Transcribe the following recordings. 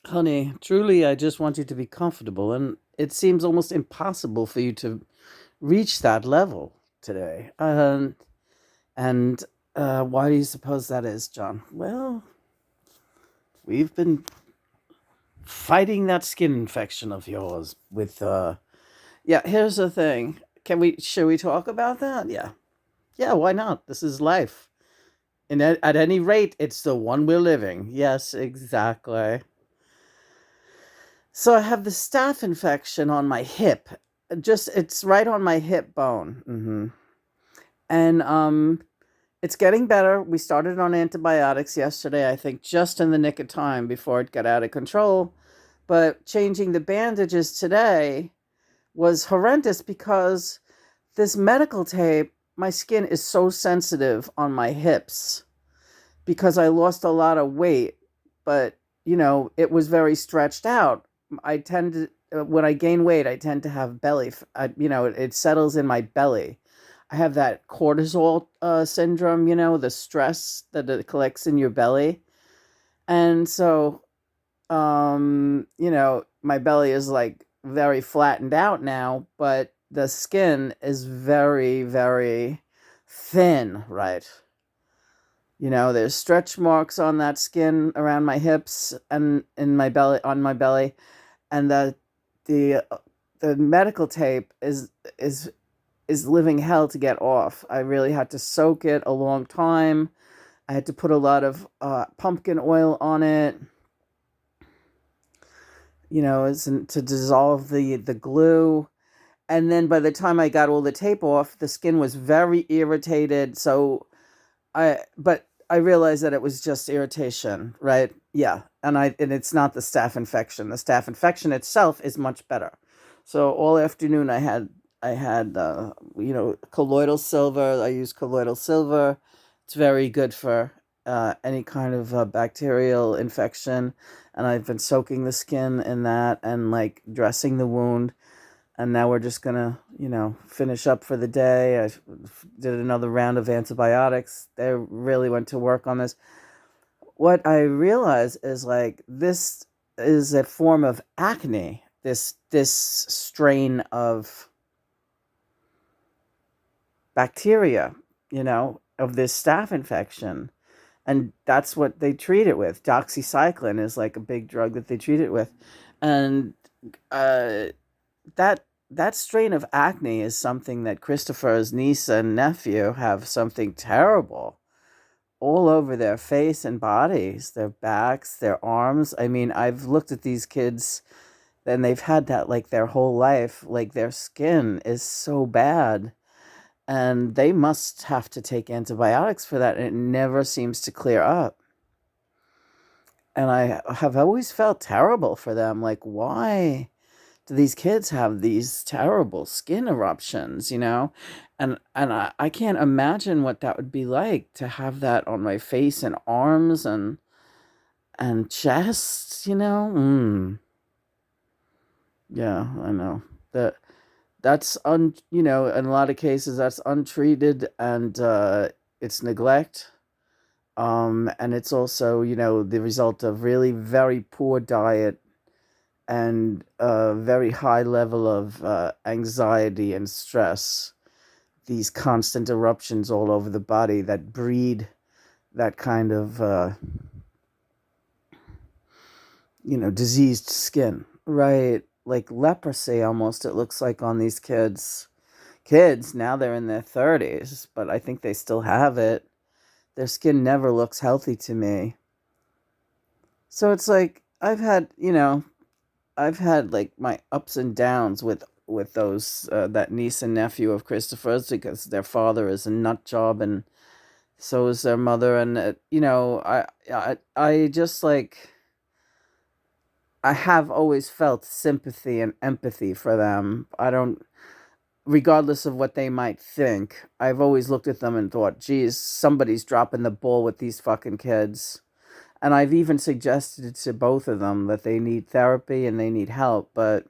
Honey, truly, I just want you to be comfortable, and it seems almost impossible for you to reach that level today. And why do you suppose that is, John? Well, we've been fighting that skin infection of yours with, yeah, here's the thing. Should we talk about that? Yeah. Yeah, why not? This is life. And at any rate, it's the one we're living. Yes, exactly. So I have the staph infection on my hip. Just it's right on my hip bone. And it's getting better. We started on antibiotics yesterday, I think just in the nick of time before it got out of control. But changing the bandages today was horrendous because this medical tape, my skin is so sensitive on my hips because I lost a lot of weight, but it was very stretched out. I tend to when I gain weight, I tend to have it settles in my belly. I have that cortisol syndrome, the stress that it collects in your belly. And so, my belly is like very flattened out now, but the skin is very, very thin, right? There's stretch marks on that skin around my hips and in my belly, on my belly, and the the medical tape is living hell to get off. I really had to soak it a long time. I had to put a lot of pumpkin oil on it, to dissolve the glue. And then by the time I got all the tape off, the skin was very irritated. But I realized that it was just irritation, right? Yeah, and it's not the staph infection. The staph infection itself is much better. So all afternoon I had colloidal silver. I use colloidal silver. It's very good for any kind of bacterial infection, and I've been soaking the skin in that and like dressing the wound. And now we're just gonna, finish up for the day. Did another round of antibiotics. They really went to work on this. What I realize is like this is a form of acne. This strain of bacteria, of this staph infection, and that's what they treat it with. Doxycycline is like a big drug that they treat it with, and uh, that strain of acne is something that Christopher's niece and nephew have something terrible all over their face and bodies, their backs, their arms. I mean, I've looked at these kids and they've had that like their whole life. Like their skin is so bad and they must have to take antibiotics for that and it never seems to clear up. And I have always felt terrible for them. Like, why do these kids have these terrible skin eruptions, and I can't imagine what that would be like to have that on my face and arms and chest, yeah, I know that that's in a lot of cases that's untreated, and it's neglect. And it's also the result of really very poor diet and a very high level of anxiety and stress, these constant eruptions all over the body that breed that kind of, diseased skin, right? Like leprosy almost, it looks like on these kids. Kids, now they're in their 30s, but I think they still have it. Their skin never looks healthy to me. So it's like I've had like my ups and downs with those that niece and nephew of Christopher's because their father is a nut job and so is their mother, and I just like I have always felt sympathy and empathy for them. I don't, regardless of what they might think. I've always looked at them and thought, geez, somebody's dropping the ball with these fucking kids. And I've even suggested to both of them that they need therapy and they need help, but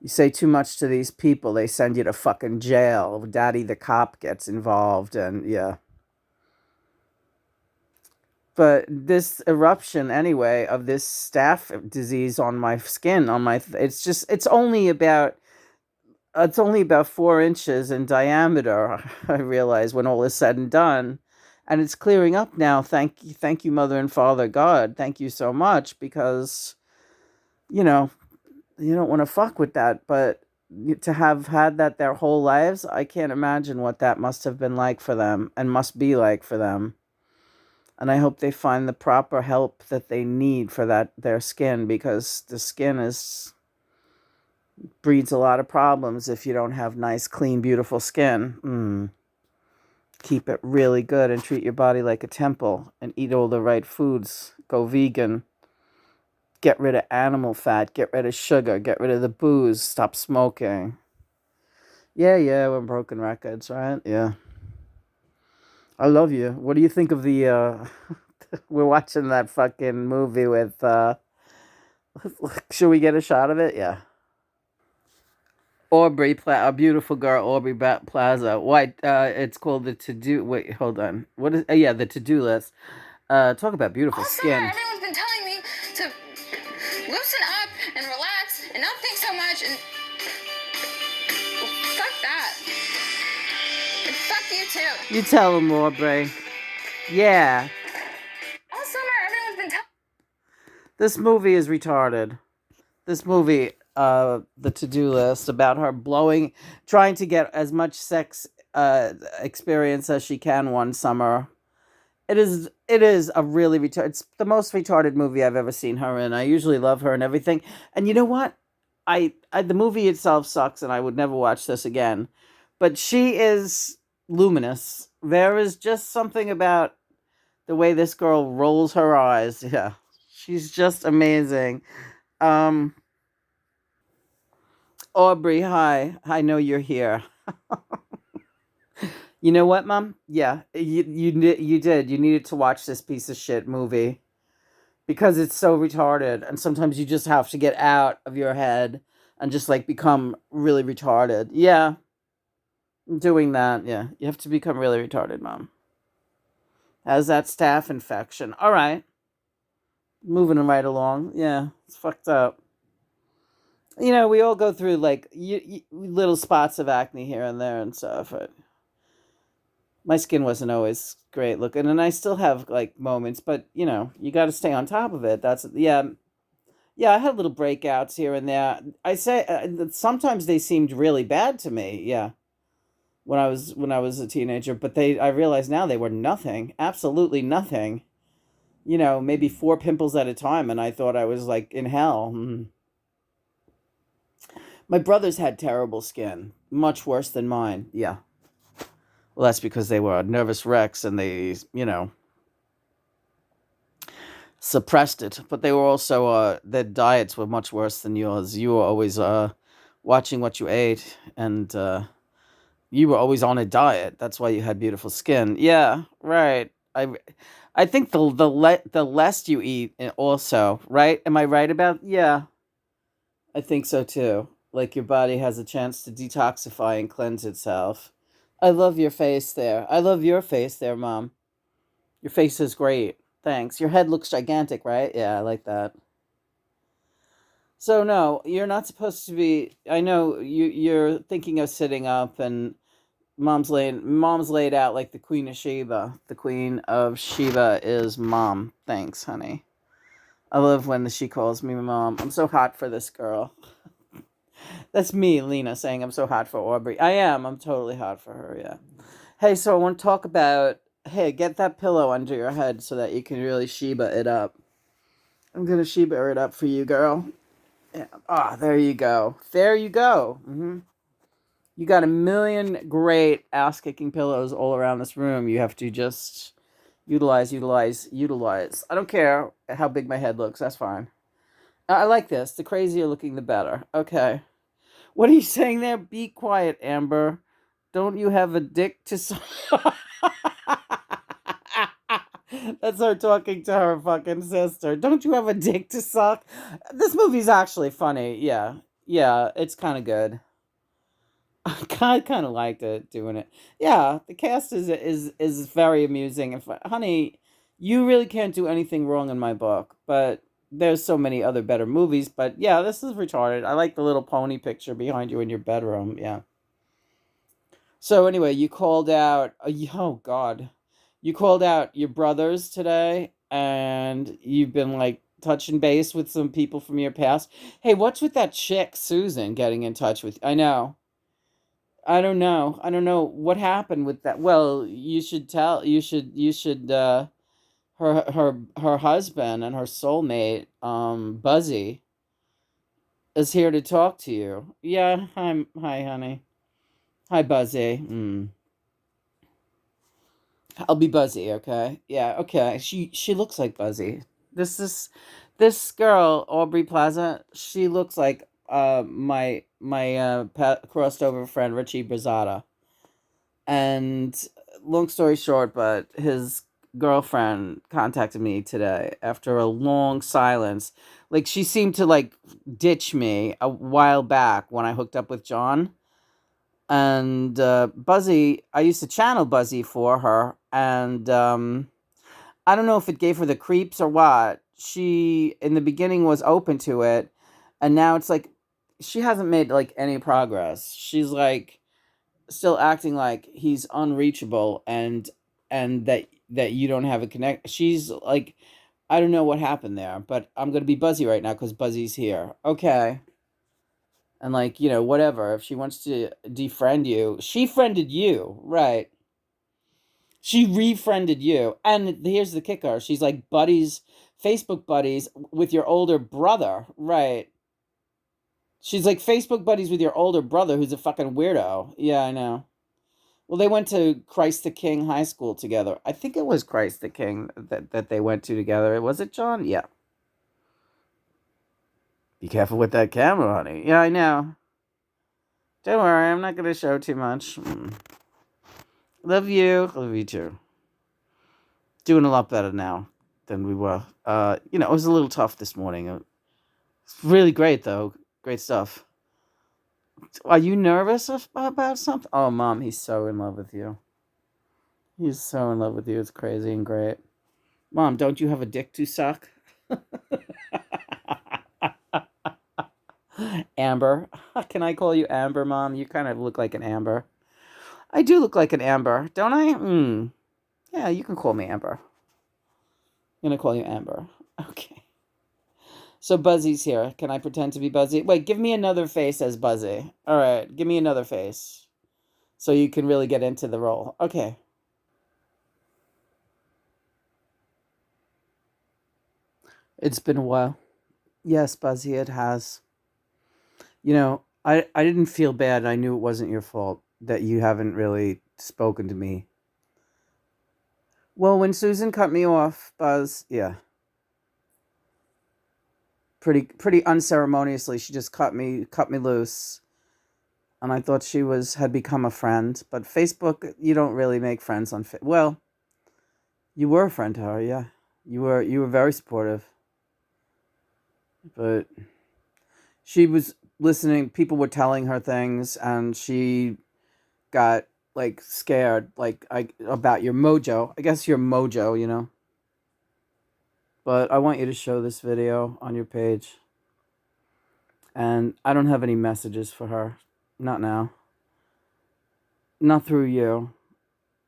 you say too much to these people, they send you to fucking jail. Daddy the cop gets involved, and yeah. But this eruption anyway of this staph disease on my skin, on my it's only about 4 inches in diameter. I realize when all is said and done, and it's clearing up now. Thank you, Mother and Father God. Thank you so much, because you know you don't want to fuck with that, but to have had that their whole lives, I can't imagine what that must have been like for them and must be like for them. And I hope they find the proper help that they need for that their skin, because the skin is breeds a lot of problems if you don't have nice, clean, beautiful skin. Keep it really good and treat your body like a temple and eat all the right foods. Go vegan. Get rid of animal fat. Get rid of sugar. Get rid of the booze. Stop smoking. Yeah, yeah, we're broken records, right? Yeah. I love you. What do you think of the we're watching that fucking movie with should we get a shot of it? Yeah. A beautiful girl, Aubrey Plaza. White. It's called the To Do. Wait, hold on. What is? Yeah, the To Do list. Talk about beautiful skin. Everyone's been telling me to loosen up and relax and not think so much. And well, fuck that. And fuck you too. You tell him, Aubrey. Yeah. All summer, everyone's been telling. This movie is retarded. This movie, the To-Do list, about her trying to get as much sex experience as she can one summer. It is a really it's the most retarded movie I've ever seen her in. I usually love her and everything. And you know what? The movie itself sucks and I would never watch this again. But she is luminous. There is just something about the way this girl rolls her eyes. Yeah. She's just amazing. Um Aubrey, hi. I know you're here. You know what, Mom? Yeah, you did. You needed to watch this piece of shit movie because it's so retarded, and sometimes you just have to get out of your head and just like become really retarded. Yeah, I'm doing that. Yeah, you have to become really retarded, Mom. How's that staph infection? All right, moving right along. Yeah, it's fucked up. We all go through like little spots of acne here and there and stuff. But my skin wasn't always great looking, and I still have like moments, but you got to stay on top of it. That's yeah. Yeah, I had little breakouts here and there. I say sometimes they seemed really bad to me. Yeah, when I was a teenager, but I realize now they were nothing, absolutely nothing. Maybe four pimples at a time, and I thought I was like in hell. My brothers had terrible skin, much worse than mine. Yeah. Well, that's because they were nervous wrecks and they, suppressed it. But they were also, their diets were much worse than yours. You were always watching what you ate, and you were always on a diet. That's why you had beautiful skin. Yeah, right. I think the less you eat, also, right? Am I right about? Yeah, I think so too. Like your body has a chance to detoxify and cleanse itself. I love your face there. I love your face there, Mom. Your face is great. Thanks. Your head looks gigantic, right? Yeah, I like that. So no, you're not supposed to be. I know you're thinking of sitting up, and Mom's laid out like the Queen of Sheba. The Queen of Sheba is Mom. Thanks, honey. I love when she calls me Mom. I'm so hot for this girl. That's me, Lena, saying I'm so hot for Aubrey. I am. I'm totally hot for her. Yeah. Hey, so I want to talk about. Hey, get that pillow under your head so that you can really Sheba it up. I'm gonna Sheba it up for you, girl. Yeah. Ah, there you go. There you go. You got a million great ass kicking pillows all around this room. You have to just utilize, utilize, utilize. I don't care how big my head looks. That's fine. I like this. The crazier looking, the better. Okay. What are you saying there? Be quiet, Amber. Don't you have a dick to suck? That's her talking to her fucking sister. Don't you have a dick to suck? This movie's actually funny. Yeah. Yeah, it's kind of good. I kind of liked it doing it. Yeah, the cast is very amusing. Honey, You really can't do anything wrong in my book, but there's so many other better movies. But yeah, this is retarded. I like the little pony picture behind you in your bedroom. Yeah. So anyway, you called out. Oh God, you called out your brothers today, and you've been like touching base with some people from your past. Hey, what's with that chick Susan getting in touch with? I know. I don't know. I don't know what happened with that. Well, you should tell. You should. Her husband and her soulmate, Buzzy, is here to talk to you. Yeah. Hi, honey. Hi, Buzzy. I'll be Buzzy, okay? Yeah, okay. She looks like Buzzy. This is this girl, Aubrey Plaza. She looks like my crossed over friend Richie Brazada. And long story short, but his girlfriend contacted me today after a long silence. Like she seemed to like ditch me a while back when I hooked up with John. And Buzzy, I used to channel Buzzy for her, and I don't know if it gave her the creeps or what. She in the beginning was open to it, and now it's like she hasn't made like any progress. She's like still acting like he's unreachable, and that you don't have a connect. She's like, I don't know what happened there, but I'm gonna be Buzzy right now because Buzzy's here. Okay. And like, whatever. If she wants to defriend you, she friended you, right? She refriended you. And here's the kicker. She's like buddies, Facebook buddies with your older brother, right? She's like Facebook buddies with your older brother who's a fucking weirdo. Yeah, I know. Well, they went to Christ the King High School together. I think it was Christ the King that they went to together. Was it John? Yeah. Be careful with that camera, honey. Yeah, I know. Don't worry, I'm not going to show too much. Love you. Love you too. Doing a lot better now than we were. It was a little tough this morning. It's really great, though. Great stuff. Are you nervous about something? Oh, Mom, he's so in love with you. He's so in love with you. It's crazy and great. Mom, don't you have a dick to suck? Amber. Can I call you Amber, Mom? You kind of look like an Amber. I do look like an Amber, don't I? Yeah, you can call me Amber. I'm gonna call you Amber. Okay. So Buzzy's here. Can I pretend to be Buzzy? Wait, give me another face as Buzzy. All right, give me another face so you can really get into the role. Okay. It's been a while. Yes, Buzzy, it has. I didn't feel bad. I knew it wasn't your fault that you haven't really spoken to me. Well, when Susan cut me off, Buzz, yeah, pretty unceremoniously, she just cut me loose, and I thought she was had become a friend. But Facebook, you don't really make friends on. Well, you were a friend to her, yeah. You were very supportive, but she was listening. People were telling her things, and she got like scared, like about your mojo. I guess your mojo. But I want you to show this video on your page. And I don't have any messages for her. Not now. Not through you.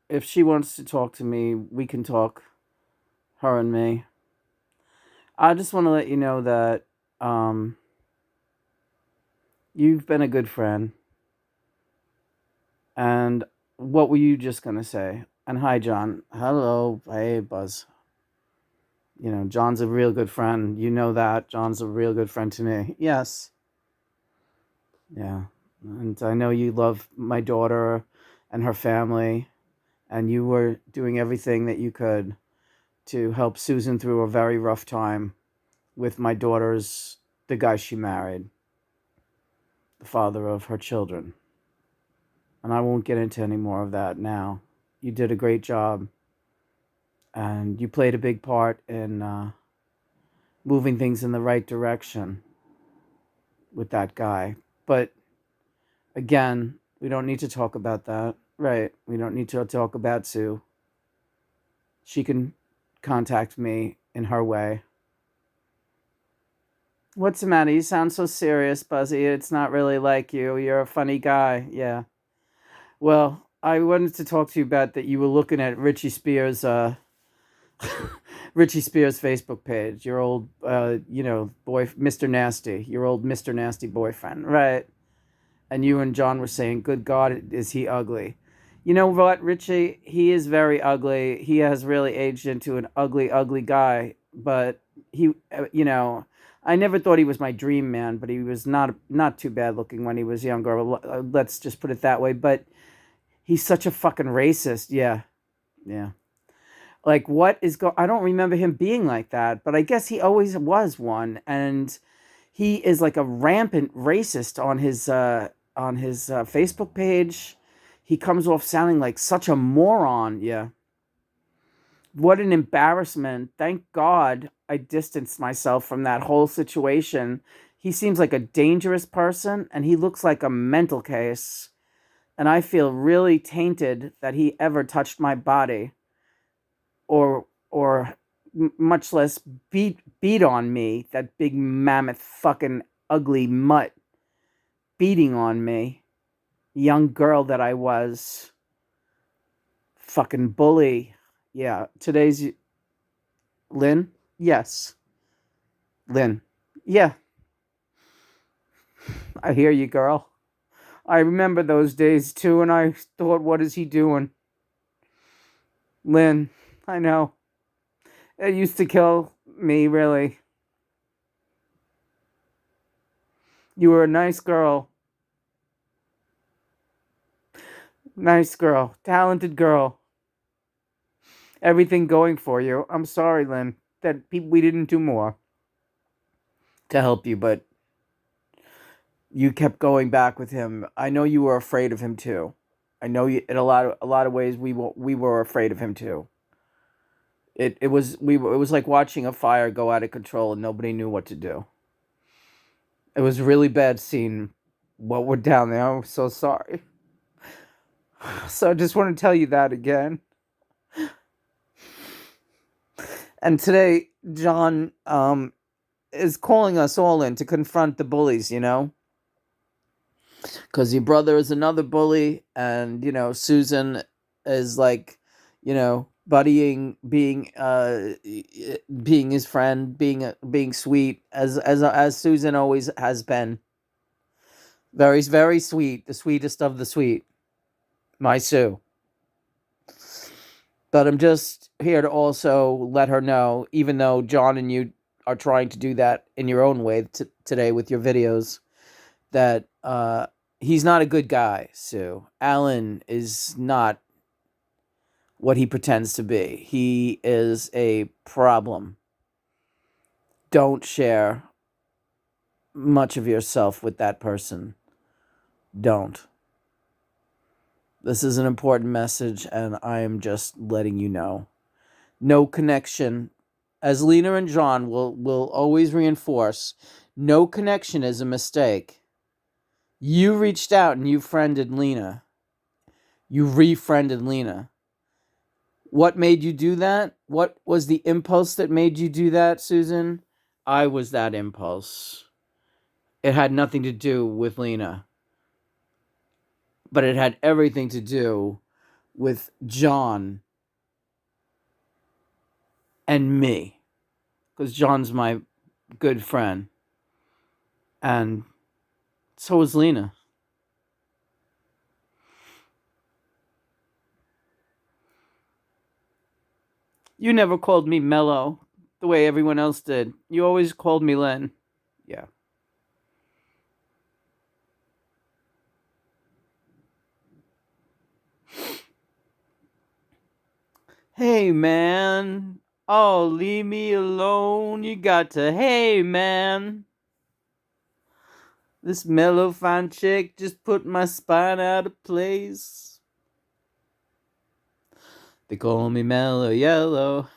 If she wants to talk to me, we can talk. Her and me. I just want to let you know that you've been a good friend. And what were you just going to say? And hi, John. Hello. Hey, Buzz. John's a real good friend. You know that. John's a real good friend to me. Yes. Yeah. And I know you love my daughter and her family. And you were doing everything that you could to help Susan through a very rough time with the guy she married, the father of her children. And I won't get into any more of that now. You did a great job, and you played a big part in moving things in the right direction with that guy. But again, we don't need to talk about that. Right. We don't need to talk about Sue. She can contact me in her way. What's the matter? You sound so serious, Buzzy. It's not really like you. You're a funny guy. Yeah. Well, I wanted to talk to you about that. You were looking at Richie Spears' Richie Spears' Facebook page. Your old, boy, Mr. Nasty. Your old Mr. Nasty boyfriend, right? And you and John were saying, "Good God, is he ugly?" You know what, Richie? He is very ugly. He has really aged into an ugly, ugly guy. But he, I never thought he was my dream man. But he was not too bad looking when he was younger. Let's just put it that way. But he's such a fucking racist. Yeah, yeah. Like what is go? I don't remember him being like that. But I guess he always was one. And he is like a rampant racist on his Facebook page. He comes off sounding like such a moron. Yeah. What an embarrassment. Thank God I distanced myself from that whole situation. He seems like a dangerous person and he looks like a mental case. And I feel really tainted that he ever touched my body or much less beat on me, that big mammoth fucking ugly mutt beating on me. Young girl that I was. Fucking bully. Yeah. Today's Lynn? Yes. Lynn. Yeah. I hear you, girl. I remember those days too, and I thought, what is he doing? Lynn, I know. It used to kill me, really. You were a nice girl. Nice girl. Talented girl. Everything going for you. I'm sorry, Lynn, that we didn't do more to help you, but you kept going back with him. I know you were afraid of him too. I know you in a lot of ways we were afraid of him too. It was like watching a fire go out of control and nobody knew what to do. It was really bad seeing what went down there. I'm so sorry. So I just want to tell you that again. And today John is calling us all in to confront the bullies, because your brother is another bully, and Susan is like, buddying, being his friend, being sweet, as Susan always has been. Very, very sweet, the sweetest of the sweet, my Sue. But I'm just here to also let her know, even though John and you are trying to do that in your own way today with your videos, that he's not a good guy, Sue. Alan is not what he pretends to be. He is a problem. Don't share much of yourself with that person. Don't. This is an important message, and I am just letting you know. No connection. As Lena and John will always reinforce, no connection is a mistake. You reached out and you friended Lena. You refriended Lena. What made you do that? What was the impulse that made you do that, Susan? I was that impulse. It had nothing to do with Lena, but it had everything to do with John and me, because John's my good friend, and so is Lena. You never called me Mellow the way everyone else did. You always called me Len. Yeah. Hey, man. Oh, leave me alone. You got to, hey, man. This mellow fine chick just put my spine out of place. They call me Mellow Yellow.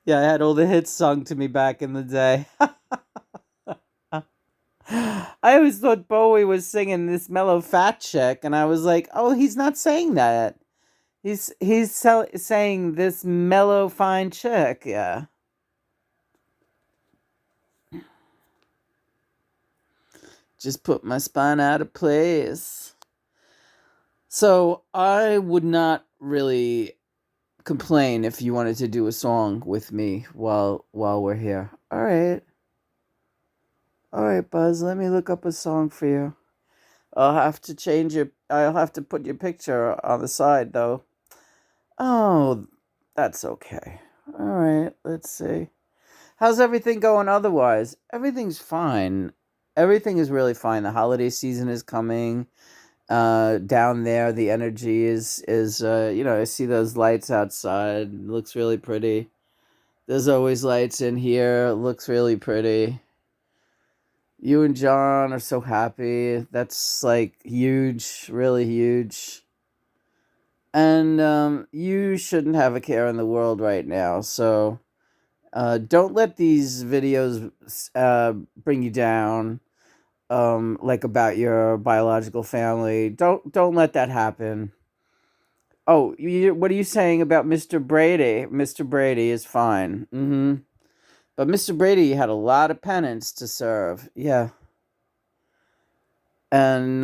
Yeah, I had all the hits sung to me back in the day. I always thought Bowie was singing this mellow fat chick, and I was like, oh, he's not saying that. He's saying this mellow, fine chick. Yeah. Just put my spine out of place. So I would not really complain if you wanted to do a song with me while we're here. All right, Buzz. Let me look up a song for you. I'll have to change your. I'll have to put your picture on the side though. Oh, that's okay. All right. Let's see. How's everything going otherwise? Everything's fine. Everything is really fine. The holiday season is coming. Down there the energy is I see those lights outside. It looks really pretty. There's always lights in here. It looks really pretty. You and John are so happy. That's like huge, really huge. And you shouldn't have a care in the world right now. So don't let these videos bring you down. Like about your biological family. Don't let that happen. Oh, what are you saying about Mr. Brady? Mr. Brady is fine. But Mr. Brady had a lot of penance to serve. Yeah. And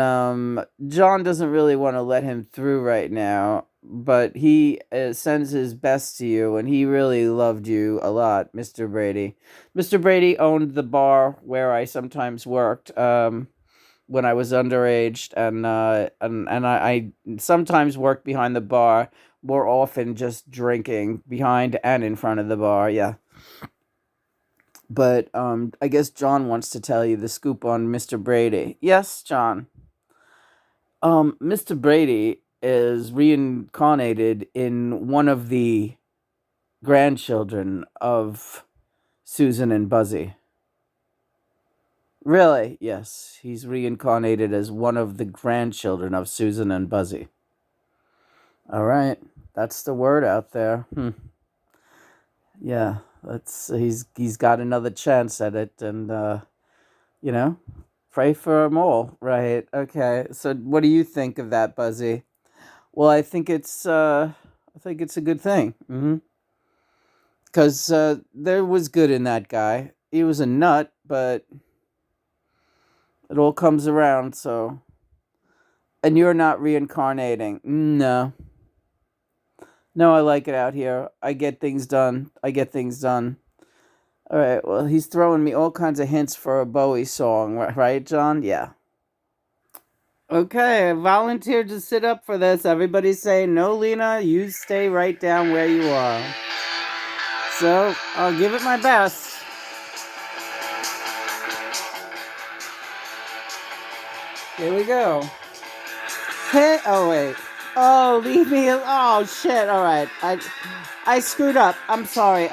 John doesn't really want to let him through right now, but he sends his best to you, and he really loved you a lot, Mr. Brady. Mr. Brady owned the bar where I sometimes worked when I was underage, and I sometimes worked behind the bar, more often just drinking behind and in front of the bar. Yeah. But I guess John wants to tell you the scoop on Mr. Brady. Yes, John. Mr. Brady is reincarnated in one of the grandchildren of Susan and Buzzy. Really? Yes, he's reincarnated as one of the grandchildren of Susan and Buzzy. All right, that's the word out there. Yeah, that's he's got another chance at it, and you know, pray for them all. Right? Okay. So, what do you think of that, Buzzy? Well, I think it's a good thing. Because there was good in that guy. He was a nut, but it all comes around. So, and you're not reincarnating. No, no, I like it out here. I get things done. I get things done. All right. Well, he's throwing me all kinds of hints for a Bowie song, right, John? Yeah. Okay, I volunteered to sit up for this. Everybody say, no, Lena, you stay right down where you are. So, I'll give it my best. Here we go. Hey, oh, wait. Oh, leave me. Oh, shit. All right. I screwed up. I'm sorry.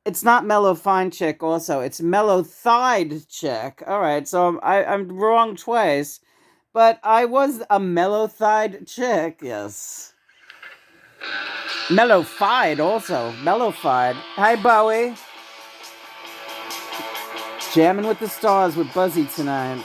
It's not mellow fine chick also. It's mellow thighed chick. All right. So I'm wrong twice. But I was a mellow thighed chick. Yes. Mellow fied also. Mellow fied. Hi, Bowie. Jamming with the stars with Buzzy tonight.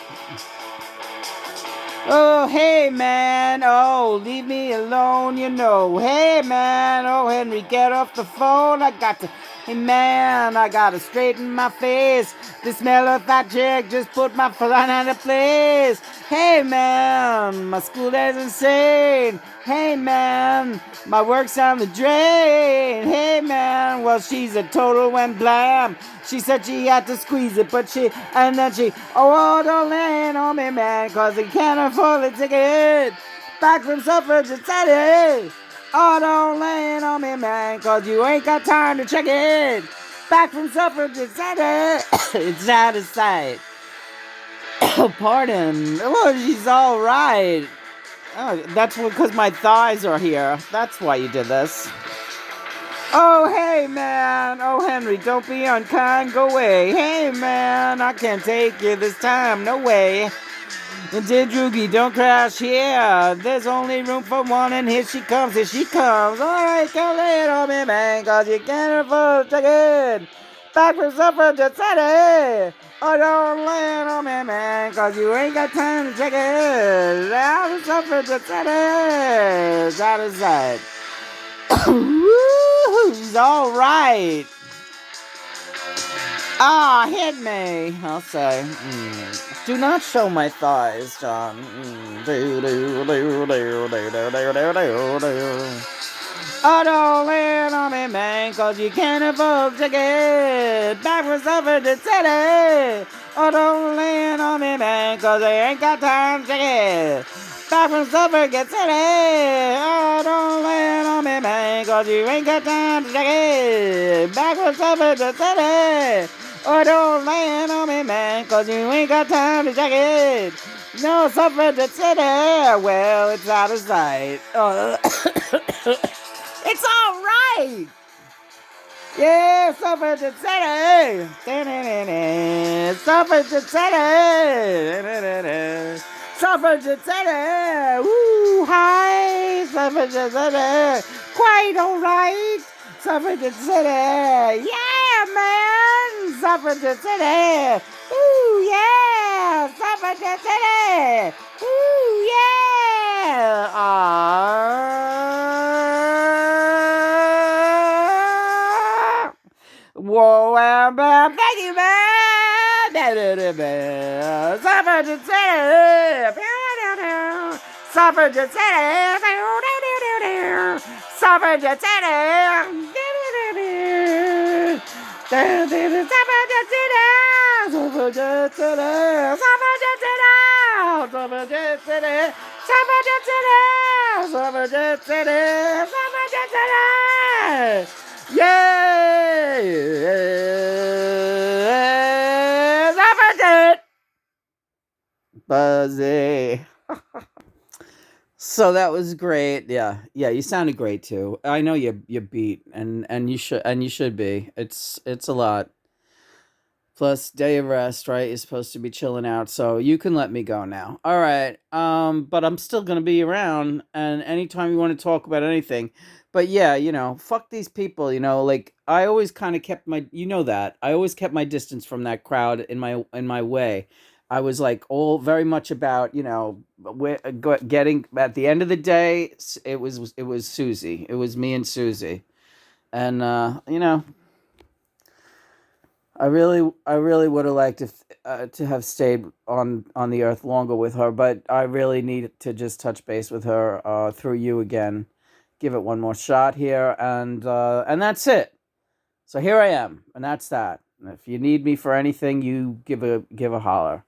Oh, hey, man. Oh, leave me alone, you know. Hey, man. Oh, Henry, get off the phone. I got to. Hey, man, I gotta straighten my face. This mellow fat chick just put my flying out of place. Hey, man, my school day's insane. Hey, man, my work's on the drain. Hey, man, well, she's a total when blam. She said she had to squeeze it, and then she, oh, don't land on me, man, cause he can't afford the ticket. Back from suffrage society. Oh, don't land on me, man, cause you ain't got time to check it. Back from suffrage society. It's out of sight. Oh, pardon. Oh, she's all right. Oh, that's because my thighs are here. That's why you did this. Oh, hey, man. Oh, Henry, don't be unkind. Go away. Hey, man, I can't take you this time. No way. Did Droogie, don't crash here. There's only room for one, and here she comes. All right, go lay it on me, man, cause you can't afford to take it. Back for suffragette city. Oh, don't land on me, man, cause you ain't got time to check it. Out of suffragette city. Out of sight. Woo! All right. Ah, hit me. I'll say. Do not show my thighs, John. Oh, don't land on me, man, cause you can't afford to get back for suffragette city. Oh, don't land on me, man, cause I ain't got time to get back from suffragette city. Oh, don't land on me, man, cause you ain't got time to get back from suffragette city. Oh, don't land on me, man, cause you ain't got time to check it. No suffragette city. Well, it's out of sight. Oh. It's all right. Yeah, suffragette city. Suffragette city. Suffragette city. Woo, hi. Suffragette city. Quite all right. Suffragette city. Yeah, man. Suffragette city. Ooh, yeah. Suffragette city. Ooh, yeah. Whoa, thank you, man. Suffragette city. Suffragette city. Suffragette city. Suffragette city. Suffragette city. Suffragette city. Suffragette city. Suffragette city. Suffragette city. Yay! Suffragette. Buzzy. So that was great. Yeah, you sounded great too. I know you beat, and you should be. It's a lot. Plus day of rest, right? You're supposed to be chilling out, so you can let me go now. All right. But I'm still gonna be around, and anytime you want to talk about anything. But yeah, fuck these people. Like I always kind of kept my, that I always kept my distance from that crowd in my way. I was like all very much about getting at the end of the day. It was Susie. It was me and Susie, and I really would have liked to have stayed on the earth longer with her, but I really need to just touch base with her through you again. Give it one more shot here, and that's it. So here I am, and that's that. If you need me for anything, you give a holler.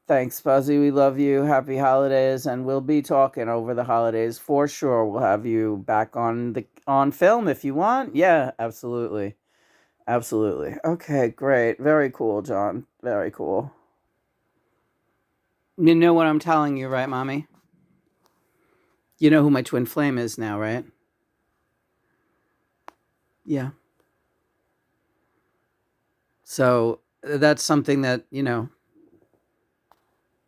Thanks, Buzzy. We love you. Happy holidays, and we'll be talking over the holidays for sure. We'll have you back on film if you want. Yeah, absolutely. Absolutely. Okay, great. Very cool, John. Very cool. You know what I'm telling you, right, Mommy? You know who my twin flame is now, right? Yeah. So that's something that,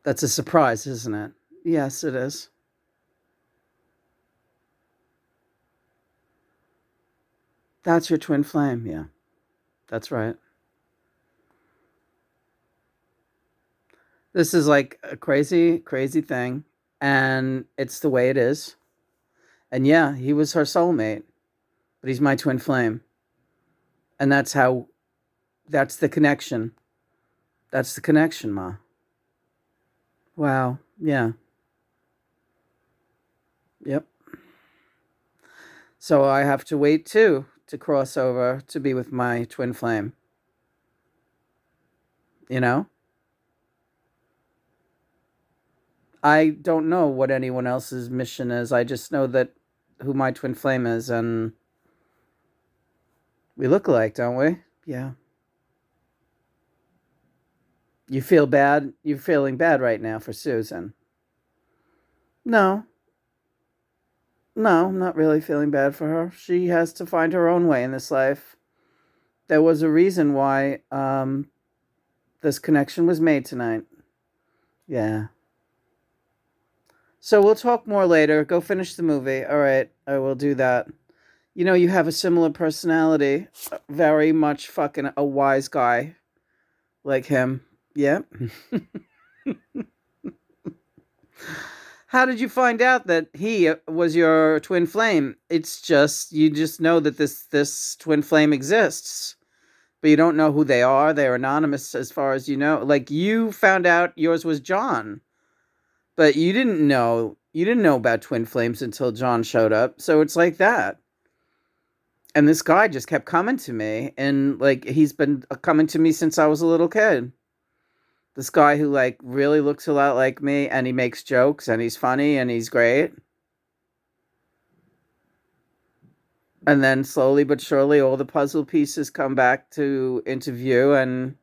that's a surprise, isn't it? Yes, it is. That's your twin flame. Yeah, that's right. This is like a crazy, crazy thing. And it's the way it is. And yeah, he was her soulmate, but he's my twin flame. And that's the connection. That's the connection, Ma. Wow. Yeah. Yep. So I have to wait too to cross over to be with my twin flame. You know? I don't know what anyone else's mission is. I just know that who my twin flame is, and we look alike, don't we? Yeah. You feel bad? You're feeling bad right now for Susan. No. No, I'm not really feeling bad for her. She has to find her own way in this life. There was a reason why this connection was made tonight. Yeah. So we'll talk more later. Go finish the movie. All right, I will do that. You know, you have a similar personality. Very much fucking a wise guy like him. Yeah. How did you find out that he was your twin flame? It's just you just know that this twin flame exists, but you don't know who they are. They're anonymous as far as you know. Like you found out yours was John, but you didn't know about twin flames until John showed up. So it's like that. And this guy just kept coming to me, and like he's been coming to me since I was a little kid. This guy who like really looks a lot like me, and he makes jokes, and he's funny, and he's great. And then slowly but surely, all the puzzle pieces come back to into view, and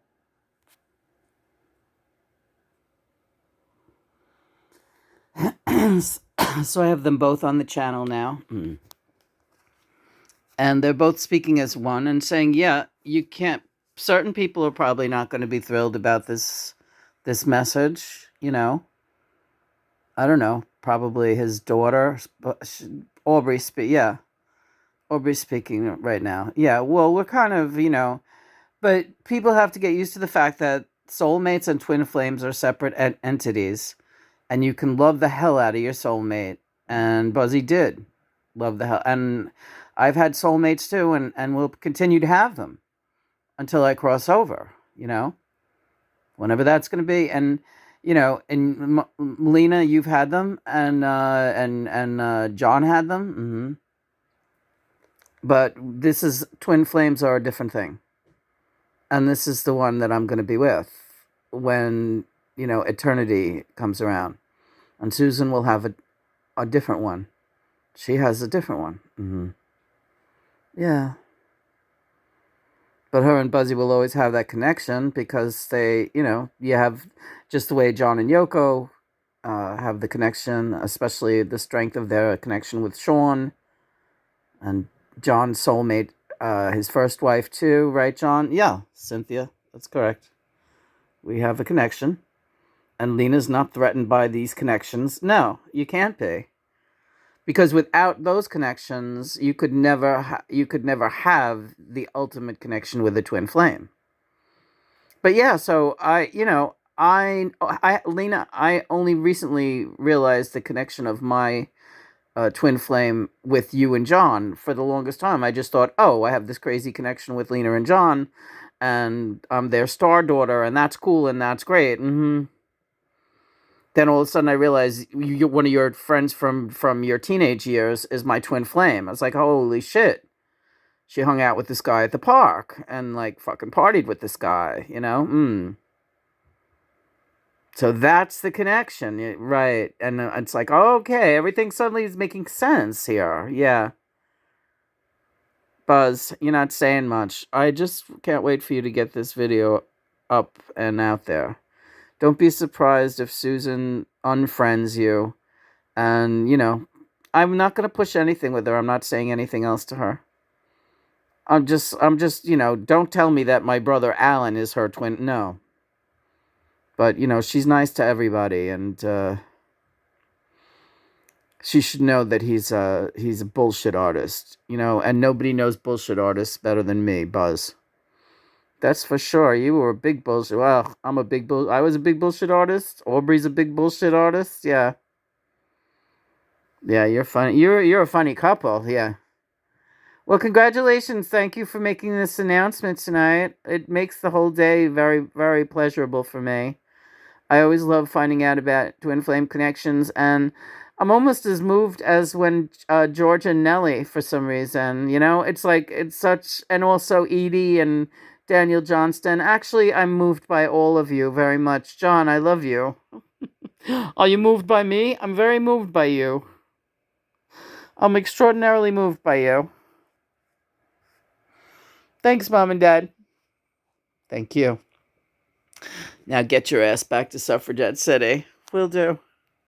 so I have them both on the channel now. And they're both speaking as one and saying, "Yeah, you can't." Certain people are probably not going to be thrilled about this message. I don't know. Probably his daughter, Aubrey. Yeah, Aubrey's speaking right now. Yeah. Well, we're kind of but people have to get used to the fact that soulmates and twin flames are separate entities, and you can love the hell out of your soulmate. And Buzzy did love the hell, and I've had soulmates too, and will continue to have them until I cross over. Whenever that's going to be. And and Melina, you've had them, and John had them. But this is twin flames are a different thing, and this is the one that I'm going to be with when eternity comes around. And Susan will have a different one. She has a different one. Yeah. But her and Buzzy will always have that connection because you have just the way John and Yoko have the connection, especially the strength of their connection with Sean and John's soulmate, his first wife too, right, John? Yeah, Cynthia, that's correct. We have a connection, and Lena's not threatened by these connections. No, you can't be, because without those connections, you could never have the ultimate connection with a twin flame. But yeah, so Lena, I only recently realized the connection of my twin flame with you and John. For the longest time, I just thought, oh, I have this crazy connection with Lena and John, and I'm their star daughter, and that's cool and that's great. Then all of a sudden, I realized one of your friends from your teenage years is my twin flame. I was like, holy shit. She hung out with this guy at the park and like fucking partied with this guy. So that's the connection, right? And it's like, okay, everything suddenly is making sense here. Yeah. Buzz, you're not saying much. I just can't wait for you to get this video up and out there. Don't be surprised if Susan unfriends you. And, I'm not going to push anything with her. I'm not saying anything else to her. I'm just, don't tell me that my brother Alan is her twin. No. But, she's nice to everybody, and she should know that he's a bullshit artist, and nobody knows bullshit artists better than me, Buzz. That's for sure. You were a big bullshit. Well, I was a big bullshit artist. Aubrey's a big bullshit artist. Yeah. Yeah, you're funny. You're a funny couple. Yeah. Well, congratulations. Thank you for making this announcement tonight. It makes the whole day very, very pleasurable for me. I always love finding out about twin flame connections, and I'm almost as moved as when George and Nellie, for some reason. It's like it's such, and also Edie and Daniel Johnston. Actually, I'm moved by all of you very much. John, I love you. Are you moved by me? I'm very moved by you. I'm extraordinarily moved by you. Thanks, Mom and Dad. Thank you. Now get your ass back to Suffragette City. Will do.